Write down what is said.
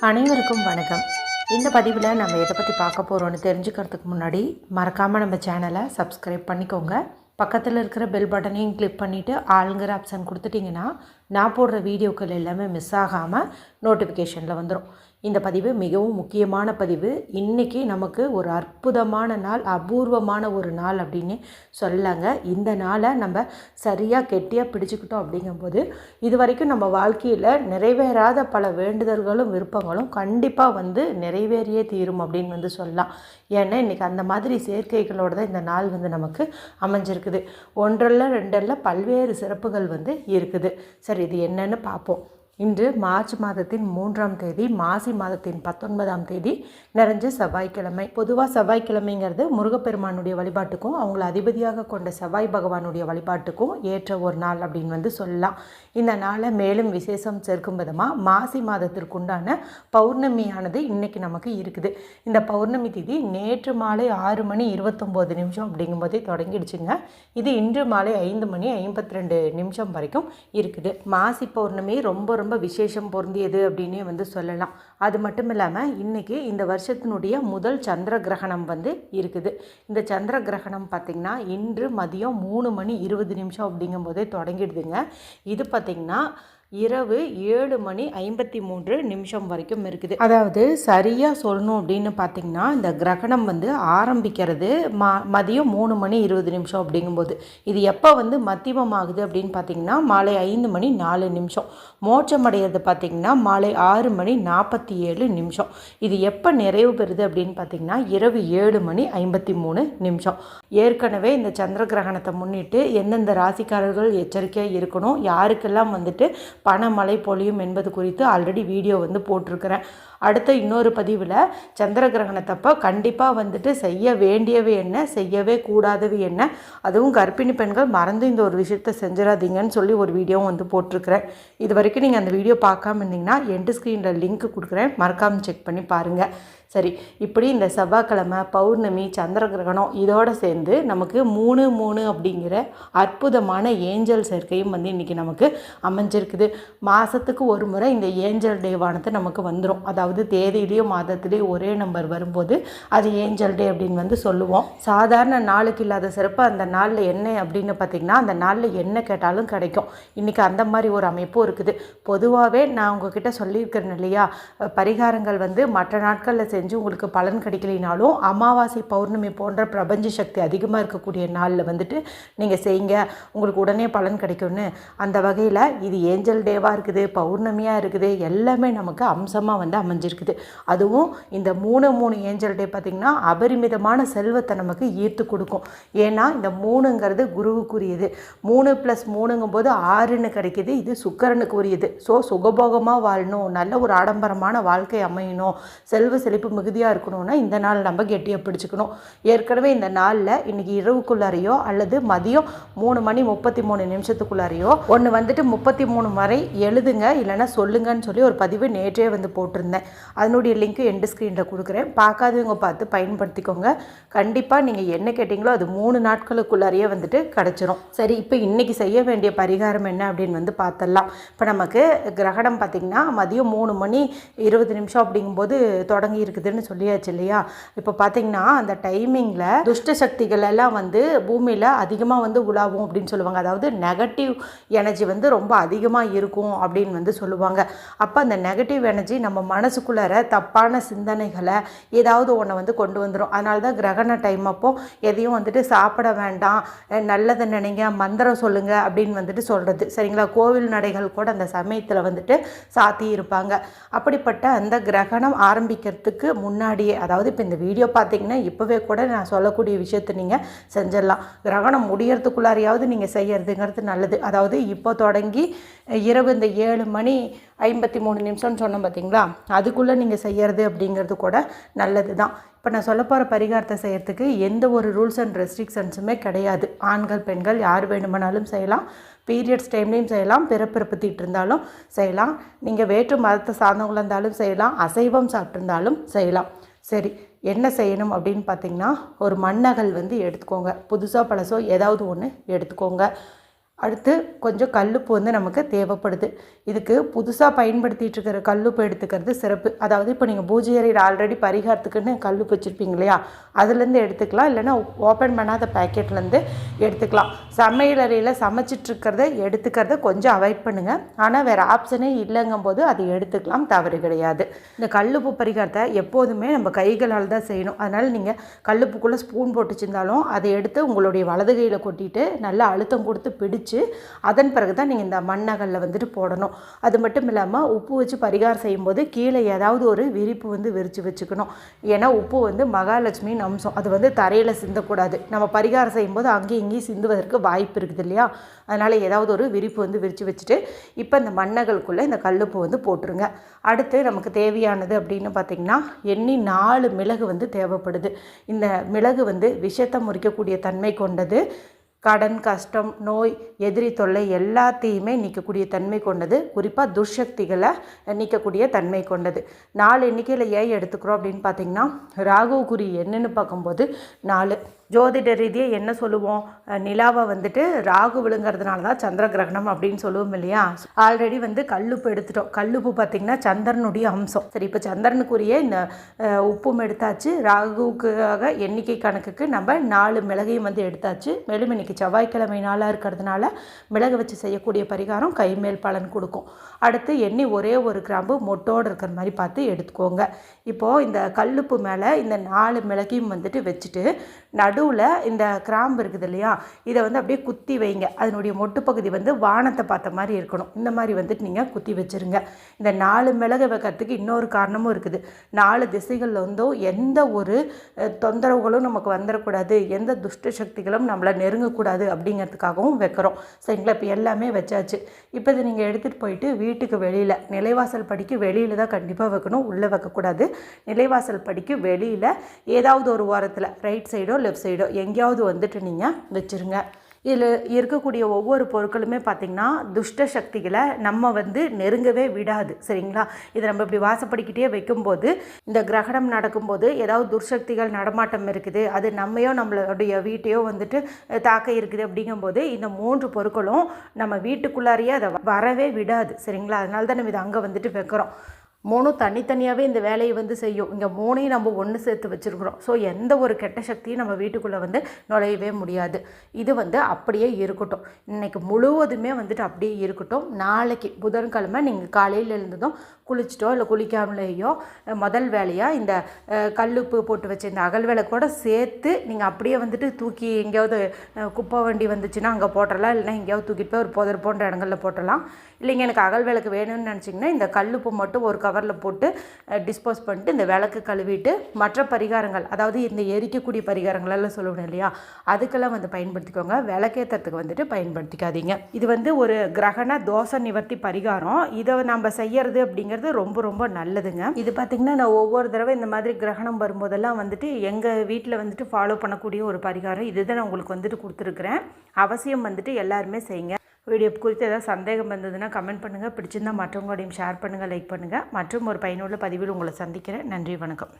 அனைவருக்கும் வணக்கம். இந்த பதிவில் நம்ம எதை பற்றி பார்க்க போகிறோன்னு தெரிஞ்சுக்கிறதுக்கு முன்னாடி மறக்காமல் நம்ம சேனலை சப்ஸ்கிரைப் பண்ணிக்கோங்க. பக்கத்தில் இருக்கிற பெல் பட்டனையும் கிளிக் பண்ணிவிட்டு ஆளுங்கிற ஆப்ஷன் கொடுத்துட்டிங்கன்னா நான் போடுற வீடியோக்கள் எல்லாமே மிஸ் ஆகாமல் நோட்டிஃபிகேஷனில் வந்துடும். இந்த பதிவு மிகவும் முக்கியமான பதிவு. இன்றைக்கி நமக்கு ஒரு அற்புதமான நாள், அபூர்வமான ஒரு நாள் அப்படின்னு சொல்லலாங்க. இந்த நாளை நம்ம சரியாக கெட்டியாக பிடிச்சிக்கிட்டோம் அப்படிங்கும்போது இது வரைக்கும் நம்ம வாழ்க்கையில் நிறைவேறாத பல வேண்டுதல்களும் விருப்பங்களும் கண்டிப்பாக நிறைவேறியே தீரும் அப்படின்னு சொல்லலாம். ஏன்னா இன்றைக்கி அந்த மாதிரி சேர்க்கைகளோடு தான் இந்த நாள் நமக்கு அமைஞ்சிருக்குது. ஒன்றல்ல ரெண்டல்ல பல்வேறு சிறப்புகள் இருக்குது. சரி, இது என்னன்னு பார்ப்போம். இன்று மார்ச் மாதத்தின் 3ஆம் தேதி, மாசி மாதத்தின் 19ஆம் தேதி, நிறைஞ்ச செவ்வாய்க்கிழமை. பொதுவாக செவ்வாய்க்கிழமைங்கிறது முருகப்பெருமானுடைய வழிபாட்டுக்கும் அவங்கள அதிபதியாக கொண்ட செவ்வாய் பகவானுடைய வழிபாட்டுக்கும் ஏற்ற ஒரு நாள் அப்படின்னு சொல்லலாம். இந்த நாளை மேலும் விசேஷம் சேர்க்கும் விதமாக மாசி மாதத்திற்குண்டான பௌர்ணமியானது இன்றைக்கி நமக்கு இருக்குது. இந்த பௌர்ணமி திதி நேற்று மாலை 6:29 அப்படிங்கும்போதே தொடங்கிடுச்சுங்க. இது இன்று மாலை 5:52 வரைக்கும் இருக்குது. மாசி பௌர்ணமி ரொம்ப விசேஷம் பொருந்தியது அப்படின்னே சொல்லலாம். அது மட்டும் இல்லாமல் இன்றைக்கி இந்த வருஷத்தினுடைய முதல் சந்திர கிரகணம் இருக்குது. இந்த சந்திர கிரகணம் பார்த்திங்கன்னா இன்று மதியம் 3:20 அப்படிங்கும்போதே தொடங்கிடுதுங்க. இது பார்த்திங்கன்னா இரவு 7:53 வரைக்கும் இருக்குது. அதாவது சரியாக சொல்லணும் அப்படின்னு பார்த்திங்கன்னா இந்த கிரகணம் ஆரம்பிக்கிறது மதியம் 3:20 அப்படிங்கும்போது இது எப்போ மத்தியமம் ஆகுது அப்படின்னு பார்த்திங்கன்னா மாலை 5:04. மோட்சம் அடைகிறது பார்த்திங்கன்னா மாலை 6:47. இது எப்போ நிறைவு பெறுது அப்படின்னு பார்த்திங்கன்னா இரவு 7:53. ஏற்கனவே இந்த சந்திர கிரகணத்தை முன்னிட்டு எந்தெந்த ராசிக்காரர்கள் எச்சரிக்கையாக இருக்கணும், யாருக்கெல்லாம் பணமழை பொழியும் என்பது குறித்து ஆல்ரெடி வீடியோ போட்டிருக்கிறேன். அடுத்த இன்னொரு பதிவில் சந்திர கிரகணத்தப்போ கண்டிப்பாக செய்ய வேண்டியவை என்ன, செய்யவே கூடாதவை என்ன, அதுவும் கர்ப்பிணி பெண்கள் மறந்து இந்த ஒரு விஷயத்தை செஞ்சிடாதீங்கன்னு சொல்லி ஒரு வீடியோவும் போட்டிருக்கிறேன். இது வரைக்கும் நீங்கள் அந்த வீடியோ பார்க்காம இருந்தீங்கன்னா எண்டு ஸ்க்ரீனில் லிங்க் கொடுக்குறேன், மறக்காமல் செக் பண்ணி பாருங்கள். சரி, இப்படி இந்த செவ்வாய்க்கிழமை பௌர்ணமி சந்திர கிரகணம் இதோடு சேர்ந்து நமக்கு 3 அப்படிங்கிற அற்புதமான ஏஞ்சல் சேர்க்கையும் இன்றைக்கி நமக்கு அமைஞ்சிருக்குது. மாதத்துக்கு ஒரு முறை இந்த ஏஞ்சல் டேவானது நமக்கு வந்துடும். அதாவது தேதியிலையும் மாதத்துலேயும் ஒரே நம்பர் வரும்போது அது ஏஞ்சல் டே அப்படின்னு சொல்லுவோம். சாதாரண நாளுக்கு இல்லாத சிறப்பு அந்த நாளில் என்ன அப்படின்னு பார்த்திங்கன்னா அந்த நாளில் என்ன கேட்டாலும் கிடைக்கும். இன்றைக்கி அந்த மாதிரி ஒரு அமைப்பும் இருக்குது. பொதுவாகவே நான் உங்ககிட்ட சொல்லியிருக்கிறேன் இல்லையா, பரிகாரங்கள் மற்ற நாட்களில் செஞ்சு உங்களுக்கு பலன் கிடைக்கலினாலும் அமாவாசை பௌர்ணமி போன்ற பிரபஞ்ச சக்தி அதிகமாக இருக்கக்கூடிய நாளில் நீங்கள் செய்யுங்க, உங்களுக்கு உடனே பலன் கிடைக்கும்னு. அந்த வகையில் இது ஏஞ்சல் டேவாக இருக்குது, பௌர்ணமியாக இருக்குது, எல்லாமே நமக்கு அம்சமாக அமைஞ்சிருக்குது. அதுவும் இந்த 3 ஏஞ்சல் டே பார்த்திங்கன்னா அபரிமிதமான செல்வத்தை நமக்கு ஈர்த்து கொடுக்கும். ஏன்னா இந்த 3ங்கிறது குருவுக்குரியது. 3+3 6 கிடைக்கிது. இது சுக்கிரனுக்கு உரியது. ஸோ சுகபோகமாக வாழணும், நல்ல ஒரு ஆடம்பரமான வாழ்க்கை அமையணும், செல்வ செழிப்பு மிகுதியாக இருக்கணும்னா இந்த நாள் நம்ம கெட்டியாக பிடிச்சிக்கணும். ஏற்கனவே இந்த நாளில் இன்றைக்கி இரவுக்குள்ளாரையோ அல்லது மதியம் 3:33 ஒன்று 33 வரை எழுதுங்க, இல்லைன்னா சொல்லுங்கன்னு சொல்லி ஒரு பதிவு நேற்றே போட்டிருந்தேன். அதனுடைய லிங்க்கு எண்டு ஸ்க்ரீனில் கொடுக்குறேன். பார்க்காதவங்க பார்த்து பயன்படுத்திக்கோங்க. கண்டிப்பாக நீங்கள் என்ன கேட்டிங்களோ அது 3 நாட்களுக்குள்ளாரையே கிடச்சிரும். சரி, இப்போ இன்றைக்கி செய்ய வேண்டிய பரிகாரம் என்ன அப்படின்னு பார்த்துடலாம். இப்போ நமக்கு கிரகணம் பார்த்திங்கன்னா மதியம் 3:20 அப்படிங்கும்போது தொடங்கி இருக்குதுன்னு சொல்லியாச்சு இல்லையா. இப்போ பார்த்திங்கன்னா அந்த டைமிங்கில் துஷ்ட சக்திகள் எல்லாம் பூமியில் அதிகமாக உலாவும் அப்படின்னு சொல்லுவாங்க. அதாவது நெகட்டிவ் எனர்ஜி ரொம்ப அதிகமாக இருக்கும் அப்படின்னு சொல்லுவாங்க. அப்போ அந்த நெகட்டிவ் எனர்ஜி நம்ம மனசுக்குள்ளார தப்பான சிந்தனைகளை ஏதாவது ஒன்று கொண்டு வந்துடும். அதனால தான் கிரகண டைம் அப்போ எதையும் சாப்பிட வேண்டாம், நல்லதை நினைங்க, மந்திரம் சொல்லுங்கள் அப்படின்னு சொல்கிறது. சரிங்களா. கோவில் நடைகள் கூட அந்த சமயத்தில் சாத்தி இருப்பாங்க. அப்படிப்பட்ட அந்த கிரகணம் ஆரம்பிக்கிறதுக்கு முன்னாடியே, அதாவது இப்போ இந்த வீடியோ பார்த்தீங்கன்னா இப்போவே கூட நான் சொல்லக்கூடிய விஷயத்தை நீங்கள் செஞ்சிடலாம். கிரகணம் முடியறதுக்குள்ளாரையாவது நீங்கள் செய்யறதுங்கிறது நல்லது. அதாவது இப்போ தொடங்கி இரவு இந்த 7:53 சொன்னோம் பார்த்தீங்களா, அதுக்குள்ளே நீங்கள் செய்யறது அப்படிங்கிறது கூட நல்லது தான். இப்போ நான் சொல்ல போகிற பரிகாரத்தை செய்கிறதுக்கு எந்த ஒரு ரூல்ஸ் அண்ட் ரெஸ்ட்ரிக்ஷன்ஸுமே கிடையாது. ஆண்கள் பெண்கள் யார் வேணுமானாலும் செய்யலாம். பீரியட்ஸ் டைம்லேயும் செய்யலாம், பிறப்பிறப்பு தீட்டு இருந்தாலும் செய்யலாம், நீங்கள் வேற்று மதத்தை சார்ந்தவங்களாக இருந்தாலும் செய்யலாம், அசைவம் சாப்பிட்ருந்தாலும் செய்யலாம். சரி, என்ன செய்யணும் அப்படின்னு பார்த்திங்கன்னா ஒரு மண்ணகல் எடுத்துக்கோங்க. புதுசாக பழசோ ஏதாவது ஒன்று எடுத்துக்கோங்க. அடுத்து கொஞ்சம் கல்லுப்பு வந்து நமக்கு தேவைப்படுது. இதுக்கு புதுசாக பயன்படுத்திகிட்டு இருக்கிற கல்லுப்பு எடுத்துக்கிறது சிறப்பு. அதாவது இப்போ நீங்கள் பூஜை அறையில் ஆல்ரெடி பரிகாரத்துக்குன்னு கல்லுப்பு வச்சுருப்பீங்க இல்லையா, அதுலேருந்து எடுத்துக்கலாம். இல்லைன்னா ஓப்பன் பண்ணாத பேக்கெட்லேருந்து எடுத்துக்கலாம். சமையல் அறையில் சமைச்சிட்ருக்கிறத எடுத்துக்கிறத கொஞ்சம் அவாய்ட் பண்ணுங்கள். ஆனால் வேறு ஆப்ஷனே இல்லைங்கும் போது அதை எடுத்துக்கலாம், தவறு கிடையாது. இந்த கல்லுப்பு பரிகாரத்தை எப்போதுமே நம்ம கைகளால் தான் செய்யணும். அதனால் நீங்கள் கல்லுப்புக்குள்ளே ஸ்பூன் போட்டு வச்சுருந்தாலும் அதை எடுத்து உங்களுடைய வலது கையில் கொட்டிட்டு நல்லா அழுத்தம் கொடுத்து பிடிச்சு அதன் பிறகு தான் நீங்கள் இந்த மண்ணகலில் வந்துட்டு போடணும். அது மட்டும் இல்லாமல் உப்பு வச்சு பரிகாரம் செய்யும்போது கீழே ஏதாவது ஒரு விரிப்பு வந்து விரித்து வச்சுக்கணும். ஏன்னா உப்பு வந்து மகாலட்சுமியின் அம்சம், அது வந்து தரையில் சிந்தக்கூடாது. நம்ம பரிகாரம் செய்யும்போது அங்கேயும் இங்கேயும் சிந்துவதற்கு வாய்ப்பு இருக்குது இல்லையா, அதனால் ஏதாவது ஒரு விரிப்பு வந்து விரித்து வச்சுட்டு இப்போ இந்த மண்ணகலுக்குள்ளே இந்த கல்லுப்பு வந்து போட்டுருங்க. அடுத்து நமக்கு தேவையானது அப்படின்னு பார்த்திங்கன்னா எண்ணி 4 மிளகு வந்து தேவைப்படுது. இந்த மிளகு வந்து விஷத்தை முறிக்கக்கூடிய தன்மை கொண்டது. கடன், கஷ்டம், நோய், எதிரி தொல்லை எல்லாத்தையுமே நீக்கக்கூடிய தன்மை கொண்டது. குறிப்பாக துர்சக்திகளை நீக்கக்கூடிய தன்மை கொண்டது. 4 எண்ணிக்கையில் ஏன் எடுத்துக்கிறோம் அப்படின்னு பார்த்திங்கன்னா ராகு குறி என்னன்னு பார்க்கும்போது 4. ஜோதிட ரீதியாக என்ன சொல்லுவோம், நிலாவை வந்துட்டு ராகு விழுங்கிறதுனால தான் சந்திர கிரகணம் அப்படின்னு சொல்லுவோம் இல்லையா. ஆல்ரெடி வந்து கல்லுப்பு எடுத்துட்டோம். கல்லுப்பு பார்த்திங்கன்னா சந்திரனுடைய அம்சம். சரி, இப்போ சந்திரனுக்குரிய இந்த உப்பும் எடுத்தாச்சு. ராகுக்காக எண்ணிக்கை கணக்குக்கு நம்ம 4 மிளகையும் வந்து எடுத்தாச்சு. மேலும் இன்றைக்கி செவ்வாய்க்கிழமை நாளாக இருக்கிறதுனால மிளகு வச்சு செய்யக்கூடிய பரிகாரம் கைமேல் பலன் கொடுக்கும். அடுத்து எண்ணி ஒரே ஒரு கிராம்பு மொட்டோடு இருக்கிற மாதிரி பார்த்து எடுத்துக்கோங்க. இப்போது இந்த கல்லுப்பு மேலே இந்த 4 மிளகையும் வந்துட்டு வச்சுட்டு நடுவில் இந்த கிராம்பு இருக்குது இல்லையா, இதை வந்து அப்படியே குத்தி வைங்க. அதனுடைய மொட்டு பகுதி வந்து வானத்தை பார்த்த மாதிரி இருக்கணும். இந்த மாதிரி வந்துட்டு நீங்கள் குத்தி வச்சுருங்க. இந்த 4 மிளகை வைக்கிறதுக்கு இன்னொரு காரணமும் இருக்குது. 4 திசைகளில் வந்தும் எந்த ஒரு தொந்தரவுகளும் நமக்கு வந்துடக்கூடாது, எந்த துஷ்ட சக்திகளும் நம்மளை நெருங்கக்கூடாது அப்படிங்கிறதுக்காகவும் வைக்கிறோம். சரிங்களா, இப்போ எல்லாமே வச்சாச்சு. இப்போ இதை நீங்கள் எடுத்துகிட்டு போயிட்டு வீட்டுக்கு வெளியில் நிலைவாசல் படிக்கு வெளியில் தான் கண்டிப்பாக வைக்கணும், உள்ளே வைக்கக்கூடாது. நிலைவாசல் படிக்கு வெளியில் ஏதாவது ஒரு ஓரத்தில் ரைட் சைடோ லெஃப்ட் சைடோ எங்கேயாவது வந்துட்டு நீங்கள் வச்சுருங்க. இதில் இருக்கக்கூடிய ஒவ்வொரு பொருட்களுமே பார்த்திங்கன்னா துஷ்ட சக்திகளை நம்ம வந்து நெருங்கவே விடாது. சரிங்களா, இதை நம்ம இப்படி வாசப்படிக்கிட்டே வைக்கும்போது இந்த கிரகணம் நடக்கும்போது ஏதாவது துர்சக்திகள் நடமாட்டம் இருக்குது, அது நம்மையோ நம்மளுடைய வீட்டையோ வந்துட்டு தாக்க இருக்குது அப்படிங்கும்போது இந்த 3 பொருட்களும் நம்ம வீட்டுக்குள்ளாரையே அதை வரவே விடாது. சரிங்களா, அதனால தான் நம்ம இதை அங்கே வந்துட்டு வைக்கிறோம். 3 தனித்தனியாகவே இந்த வேலையை வந்து செய்யும். இங்கே 3ஐயும் நம்ம ஒன்று சேர்த்து வச்சுருக்குறோம். ஸோ எந்த ஒரு கெட்ட சக்தியும் நம்ம வீட்டுக்குள்ளே வந்து நுழையவே முடியாது. இது வந்து அப்படியே இருக்கட்டும். இன்றைக்கி முழுவதுமே வந்துட்டு அப்படியே இருக்கட்டும். நாளைக்கு புதன்கிழமை நீங்கள் காலையில் எழுந்ததும் குளிச்சிட்டோ இல்லை குளிக்காமலேயோ முதல் வேலையாக இந்த கல்லுப்பு போட்டு வச்ச இந்த அகல் விளக்கோட சேர்த்து நீங்கள் அப்படியே வந்துட்டு தூக்கி எங்கேயாவது குப்பை வண்டி வந்துச்சுன்னா அங்கே போட்டுடலாம். இல்லைன்னா எங்கேயாவது தூக்கிட்டு போய் ஒரு புதர் போன்ற இடங்களில் போட்டுடலாம். இல்லைங்க எனக்கு அகல் விளக்கு வேணும்னு நினச்சிங்கன்னா இந்த கல்லுப்பு மட்டும் ஒரு கவரில் போட்டு டிஸ்போஸ் பண்ணிட்டு இந்த விளக்கு கழுவிட்டு மற்ற பரிகாரங்கள், அதாவது இந்த எரிக்கக்கூடிய பரிகாரங்கள் எல்லாம் சொல்லுவேன் இல்லையா, அதுக்கெல்லாம் வந்து பயன்படுத்திக்கோங்க. விளக்கேற்றத்துக்கு வந்துட்டு பயன்படுத்திக்காதீங்க. இது வந்து ஒரு கிரகண தோஷ நிவர்த்தி பரிகாரம். இதை நம்ம செய்யறது அப்படிங்கிறது ரொம்ப ரொம்ப நல்லதுங்க. இது பார்த்திங்கன்னா நான் ஒவ்வொரு தடவை இந்த மாதிரி கிரகணம் வரும்போதெல்லாம் வந்துட்டு எங்கள் வீட்டில் வந்துட்டு ஃபாலோ பண்ணக்கூடிய ஒரு பரிகாரம். இதுதான் நான் உங்களுக்கு வந்துட்டு கொடுத்துருக்குறேன். அவசியம் வந்துட்டு எல்லாருமே செய்யுங்க. வீடியோ குறித்து ஏதாவது சந்தேகம் வந்ததுன்னா கமெண்ட் பண்ணுங்கள். பிடிச்சிருந்தால் மற்றவங்களோடையும் ஷேர் பண்ணுங்கள், லைக் பண்ணுங்கள். மற்றும் ஒரு பயனுள்ள பதிவில் உங்களை சந்திக்கிறேன். நன்றி, வணக்கம்.